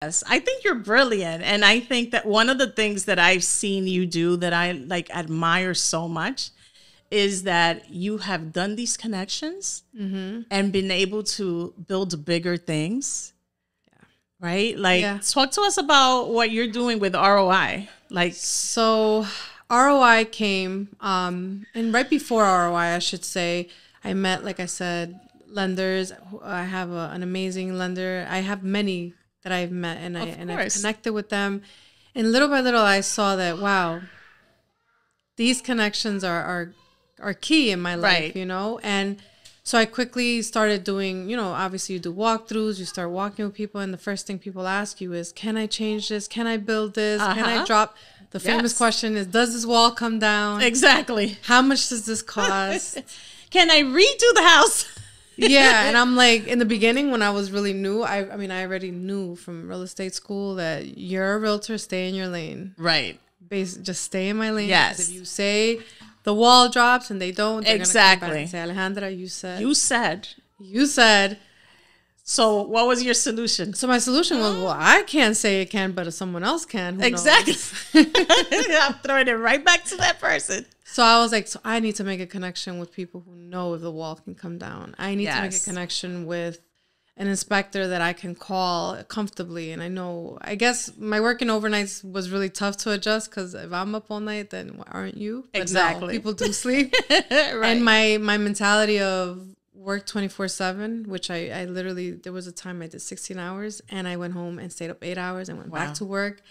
Yes, I think you're brilliant. And I think that one of the things that I've seen you do that I like admire so much is that you have done these connections and been able to build bigger things. Right? Like, Yeah. talk to us about what you're doing with ROI. Like, So ROI came, and right before ROI, I should say, I met, like I said, lenders. I have an amazing lender. I have many that I've met, and I've connected with them. And little by little, I saw that, wow, these connections are key in my life, Right. you know? And so I quickly started doing, obviously you do walkthroughs, you start walking with people, and the first thing people ask you is, can I change this? Can I build this? Can I drop? The famous question is, does this wall come down? Exactly. How much does this cost? Can I redo the house? Yeah, and I'm like, in the beginning when I was really new, I mean, I already knew from real estate school that you're a realtor, stay in your lane. Right. Just stay in my lane. Yes. If you say the wall drops and they don't, they're Exactly. gonna come back and say, Alejandra, you said. You said. So what was your solution? So my solution was, well, I can't say it can, but if someone else can, who Exactly. knows? I'm throwing it right back to that person. So I was like, so I need to make a connection with people who know if the wall can come down. I need to make a connection with an inspector that I can call comfortably. And I guess my working overnights was really tough to adjust, because if I'm up all night, then aren't you? But Exactly. no, people do sleep. Right. And my mentality of work 24/7, which I literally, there was a time I did 16 hours and I went home and stayed up 8 hours and went back to work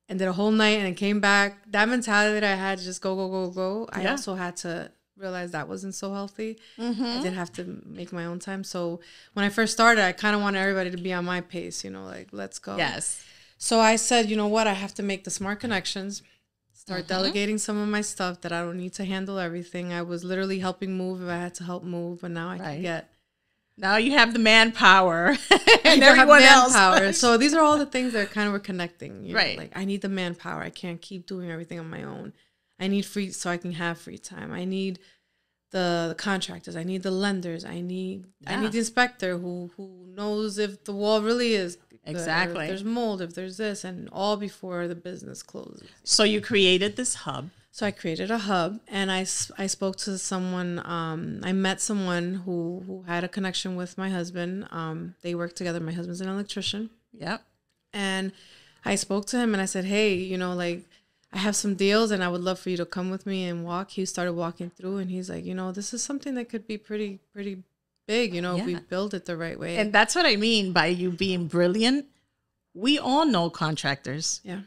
and did a whole night and then came back. That mentality that I had to just go, go, go, go. I also had to realize that wasn't so healthy. I did have to make my own time. So when I first started, I kind of wanted everybody to be on my pace, like, let's go. Yes. So I said, you know what? I have to make the smart connections, start delegating some of my stuff that I don't need to handle everything. I was literally helping move if I had to help move, but now I can get. Now you have the manpower and I have everyone else. Manpower. So these are all the things that kind of were connecting. Right. Like, I need the manpower. I can't keep doing everything on my own. I need free so I can have free time. I need the contractors. I need the lenders. I need the inspector who knows if the wall really is good, Exactly. if there's mold, if there's this, and all before the business closes. So you created this hub. So I created a hub, and I spoke to someone. I met someone who had a connection with my husband. They work together. My husband's an electrician. Yep. And I spoke to him, and I said, hey, like, I have some deals, and I would love for you to come with me and walk. He started walking through, and he's like, this is something that could be pretty big, if we build it the right way. And that's what I mean by you being brilliant. We all know contractors. Yeah.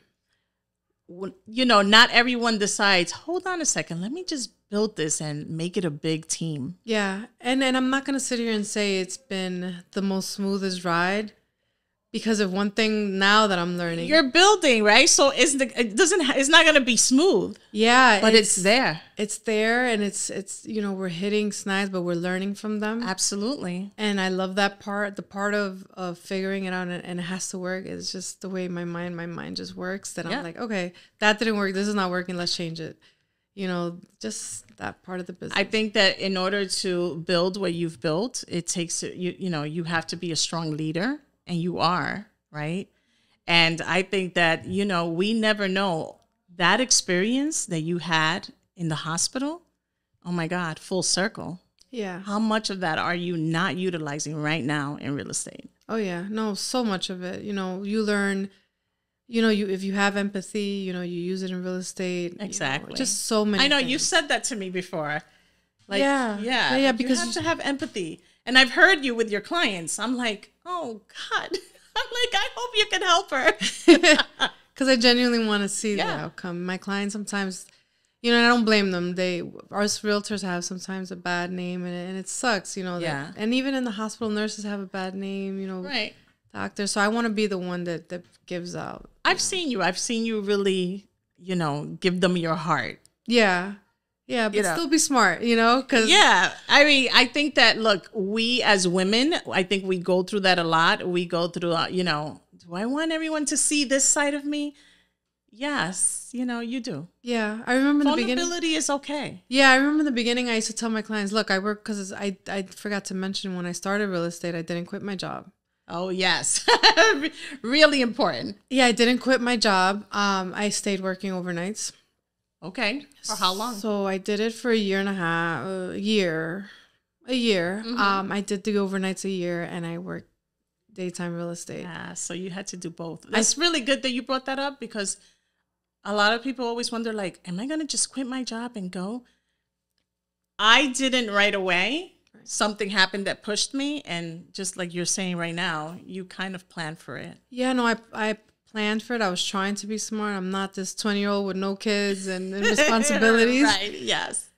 Not everyone decides, hold on a second, let me just build this and make it a big team. Yeah. And I'm not going to sit here and say it's been the most smoothest ride, because of one thing now that I'm learning. You're building, right? So it's not going to be smooth. Yeah. But it's there. It's there, and it's we're hitting snags, but we're learning from them. Absolutely. And I love that part. The part of figuring it out and it has to work is just the way my mind just works, that I'm like, okay, that didn't work. This is not working. Let's change it. Just that part of the business. I think that in order to build what you've built, it takes, you have to be a strong leader. And you are, right? And I think that, we never know that experience that you had in the hospital. Oh my God, full circle. Yeah. How much of that are you not utilizing right now in real estate? Oh yeah, no, so much of it. You learn, if you have empathy, you use it in real estate. Exactly. Just so many I know things. you said that to me before. Like, yeah, because you have to have empathy. And I've heard you with your clients. I'm like, oh God. I'm like, I hope you can help her. Because I genuinely want to see the outcome. My clients sometimes, and I don't blame them. Us realtors have sometimes a bad name, and it sucks, that, and even in the hospital, nurses have a bad name, right. Doctors. So I want to be the one that gives out. I've seen you really, give them your heart. Yeah. Yeah, but still be smart, because... Yeah, I mean, I think that, look, we as women, I think we go through that a lot. We go through, do I want everyone to see this side of me? Yes, you do. Yeah, I remember in the beginning... Vulnerability is okay. Yeah, I remember in the beginning, I used to tell my clients, look, I work, because I forgot to mention when I started real estate, I didn't quit my job. Oh, yes. Really important. Yeah, I didn't quit my job. I stayed working overnights. Okay. For how long? So I did it for a year and a half, a year. I did the overnights a year, and I worked daytime real estate. Yeah, so you had to do both. That's really good that you brought that up, because a lot of people always wonder, like, am I going to just quit my job and go? I didn't right away. Something happened that pushed me, and just like you're saying right now, you kind of planned for it. Yeah, no, I planned for it. I was trying to be smart. I'm not this 20-year-old with no kids and responsibilities. Right, yes.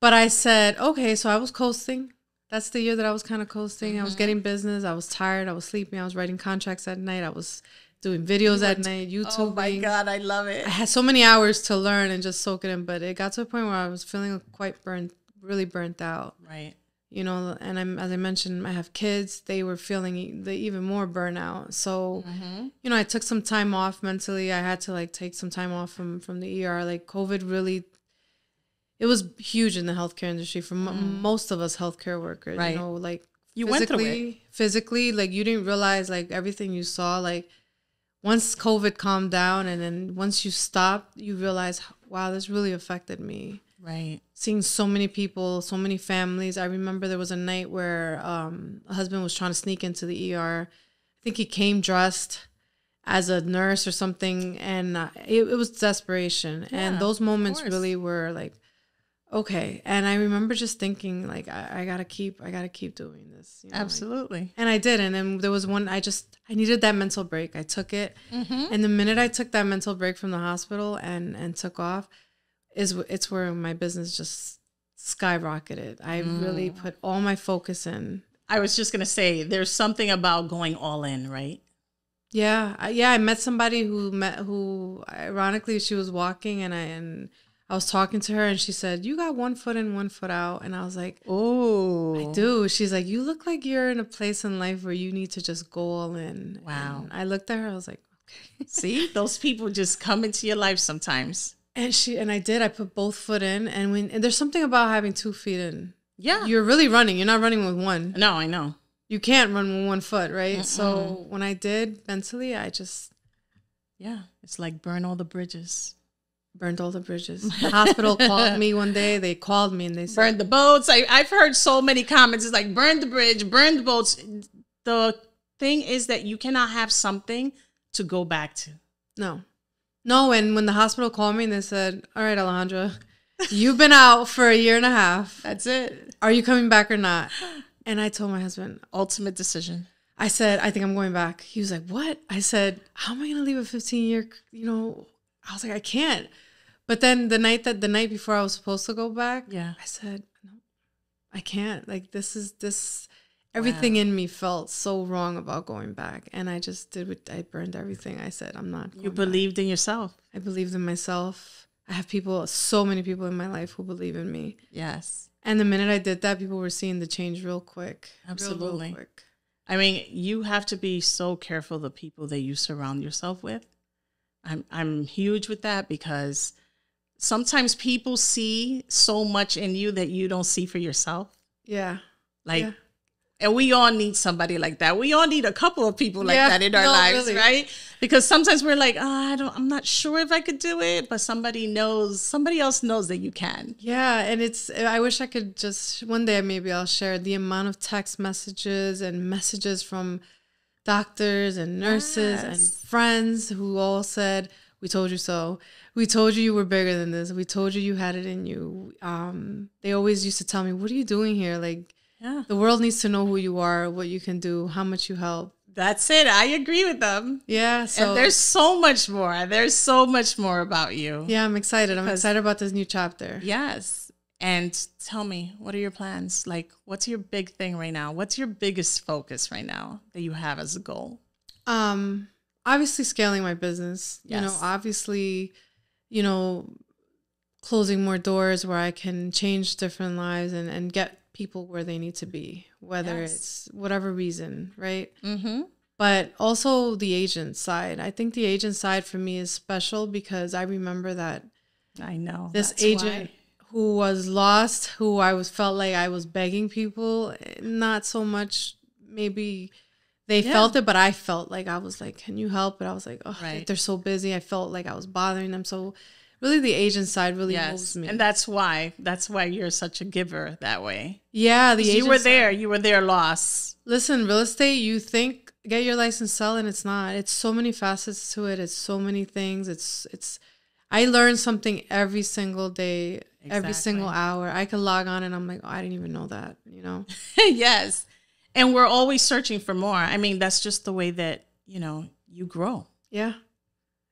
But I said, okay, so I was coasting. That's the year that I was kind of coasting. I was getting business. I was tired. I was sleeping. I was writing contracts at night. I was doing videos at night, YouTube. Oh my God, I love it. I had so many hours to learn and just soak it in, but it got to a point where I was feeling quite really burnt out. Right. You know, and as I mentioned, I have kids. They were feeling the even more burnout. So, you know, I took some time off mentally. I had to like take some time off from the ER. Like COVID really, it was huge in the healthcare industry for most of us healthcare workers. Right. You know, like You went through it. Physically, like you didn't realize like everything you saw. Like once COVID calmed down, and then once you stopped, you realize, wow, this really affected me. Right. Seeing so many people, so many families. I remember there was a night where a husband was trying to sneak into the ER. I think he came dressed as a nurse or something, and it was desperation. Yeah, and those moments really were like, okay. And I remember just thinking, like, I gotta keep doing this. You know, absolutely. Like, and I did. And then there was one, I needed that mental break. I took it. And the minute I took that mental break from the hospital and took off, it's where my business just skyrocketed. I really put all my focus in. I was just going to say, there's something about going all in, right? Yeah. I met somebody who ironically, she was walking and I was talking to her, and she said, "You got 1 foot in, 1 foot out." And I was like, "Oh, I do." She's like, "You look like you're in a place in life where you need to just go all in." Wow. And I looked at her. I was like, "Okay." See, those people just come into your life sometimes. And I did. I put both foot in, and there's something about having 2 feet in. Yeah, you're really running. You're not running with one. No, I know. You can't run with 1 foot, right? So when I did mentally, I just it's like burn all the bridges. Burned all the bridges. The hospital called me one day. They called me and they said, burn the boats. I've heard so many comments. It's like, burn the bridge, burn the boats. The thing is that you cannot have something to go back to. No, and when the hospital called me and they said, "All right, Alejandra, you've been out for a year and a half. That's it. Are you coming back or not?" And I told my husband, ultimate decision. I said, "I think I'm going back." He was like, "What?" I said, "How am I going to leave a 15-year, I was like, I can't." But then the night before I was supposed to go back, I said, "No, I can't. Like everything in me felt so wrong about going back." And I just I burned everything. I said, "I'm not going You believed back." in yourself. I believed in myself. I have so many people in my life who believe in me. Yes. And the minute I did that, people were seeing the change real quick. Absolutely. Real quick. I mean, you have to be so careful the people that you surround yourself with. I'm huge with that, because sometimes people see so much in you that you don't see for yourself. Yeah. And we all need somebody like that. We all need a couple of people like that in our lives, really. Right? Because sometimes we're like, I'm not sure if I could do it, but somebody else knows that you can. Yeah, and I wish I could just, one day maybe I'll share the amount of text messages and messages from doctors and nurses and friends who all said, "We told you so. We told you were bigger than this. We told you had it in you." They always used to tell me, "What are you doing here? Like, the world needs to know who you are, what you can do, how much you help." That's it. I agree with them. Yeah. And there's so much more. There's so much more about you. Yeah, I'm excited. I'm excited about this new chapter. Yes. And tell me, what are your plans? Like, what's your big thing right now? What's your biggest focus right now that you have as a goal? Obviously scaling my business. Yes. Obviously, closing more doors where I can change different lives and get people where they need to be, whether it's whatever reason, right? Mm-hmm. But also the agent side. I think the agent side for me is special because I remember that this agent who was lost, who felt like I was begging people, not so much maybe they felt it, but I felt like I was like, can you help? But I was like, oh, Right. they're so busy. I felt like I was bothering them. So really the agent side really moves me. And that's why you're such a giver that way. Yeah, the agent You were side. there. You were there lost. Listen, real estate, you think get your license, sell, and it's not. It's so many facets to it. It's so many things. It's I learn something every single day, every single hour. I could log on and I'm like, oh, I didn't even know that, you know? Yes. And we're always searching for more. I mean, that's just the way that, you grow. Yeah.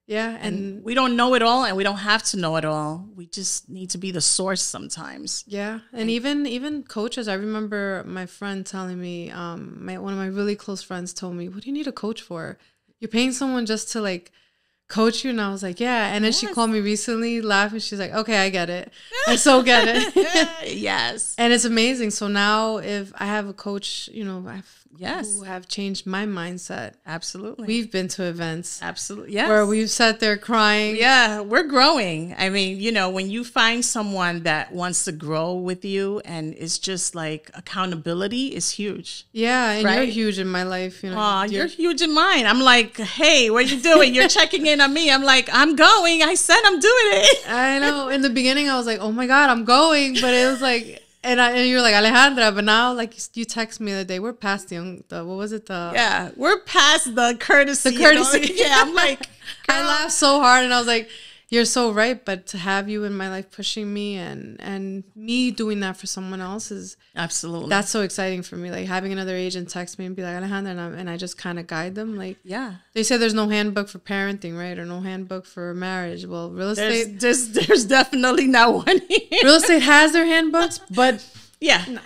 Yeah. And We don't know it all, and we don't have to know it all. We just need to be the source sometimes. yeah. And even coaches, I remember my friend telling me, one of my really close friends told me, what do you need a coach for? You're paying someone just to like coach you? And I was like, yeah. And then she called me recently laughing. She's like, okay, I get it. I so get it. Yes. And it's amazing. So now if I have a coach, Yes. who have changed my mindset. Absolutely. We've been to events Absolutely. Yes. where we've sat there crying. Yeah, we're growing. I mean, when you find someone that wants to grow with you, and it's just like accountability is huge. Yeah, and Right? you're huge in my life. Aw, you're huge in mine. I'm like, hey, what are you doing? You're checking in on me. I'm like, I'm going. I said I'm doing it. I know. In the beginning, I was like, oh my God, I'm going. But it was like, and you're like, Alejandra. But now, like, you text me the other day, we're past the what was it? Yeah, we're past the courtesy. The courtesy. Yeah, I'm like, I laughed so hard, and I was like, you're so right. But to have you in my life pushing me and me doing that for someone else absolutely. that's so exciting for me. Like having another agent text me and be like, Alejandra, and I just kind of guide them. Like, yeah. they say there's no handbook for parenting, right? Or no handbook for marriage. Well, real estate, There's definitely not one here. real estate has their handbooks, but Yeah. No.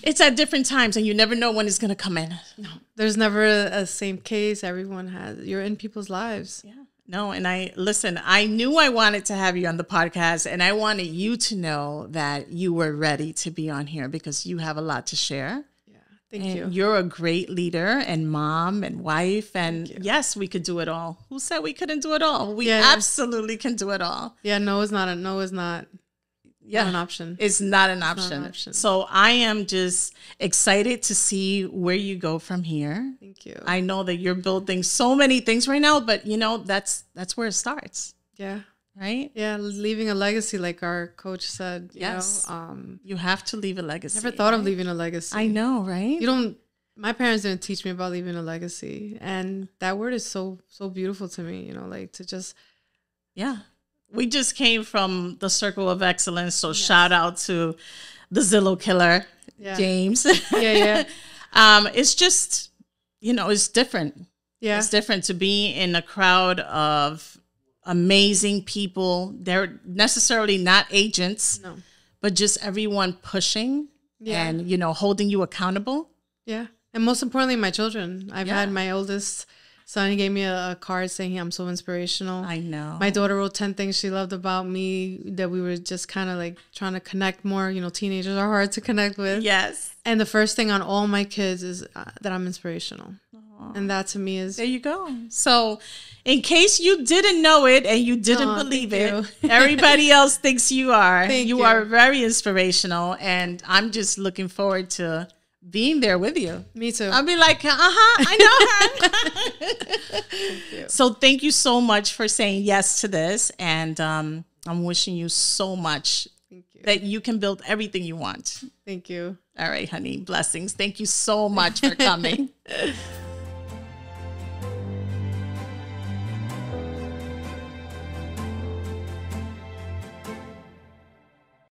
It's at different times, and you never know when it's going to come in. there's never a same case. Everyone you're in people's lives. Yeah. No, and I knew I wanted to have you on the podcast, and I wanted you to know that you were ready to be on here because you have a lot to share. Yeah, thank And you. you're a great leader and mom and wife. And yes, we could do it all. Who said we couldn't do it all? We absolutely can do it all. Yeah, no is not an option. It's not an option. So I am just excited to see where you go from here. Thank you. I know that you're building so many things right now, but that's where it starts. Yeah. Right? Yeah, leaving a legacy, like our coach said. Yes. You know, you have to leave a legacy. never thought of leaving a legacy. I know, right? My parents didn't teach me about leaving a legacy. And that word is so beautiful to me, like to just. Yeah. We just came from the Circle of Excellence. So shout out to the Zillow killer, James. Yeah. It's just, it's different. Yeah. It's different to be in a crowd of amazing people. They're necessarily not agents, but just everyone pushing and, holding you accountable. Yeah. And most importantly, my children. I've had my oldest son, he gave me a card saying I'm so inspirational. I know. My daughter wrote 10 things she loved about me that we were just kind of like trying to connect more. Teenagers are hard to connect with. Yes. And the first thing on all my kids is that I'm inspirational. Aww. And that to me is... There you go. So in case you didn't know it and you didn't believe it, everybody else thinks you are. You are very inspirational. And I'm just looking forward to being there with you. Me too. I'll be like, I know her. Thank you. So thank you so much for saying yes to this. And I'm wishing you so much that you can build everything you want. Thank you. All right, honey. Blessings. Thank you so much for coming.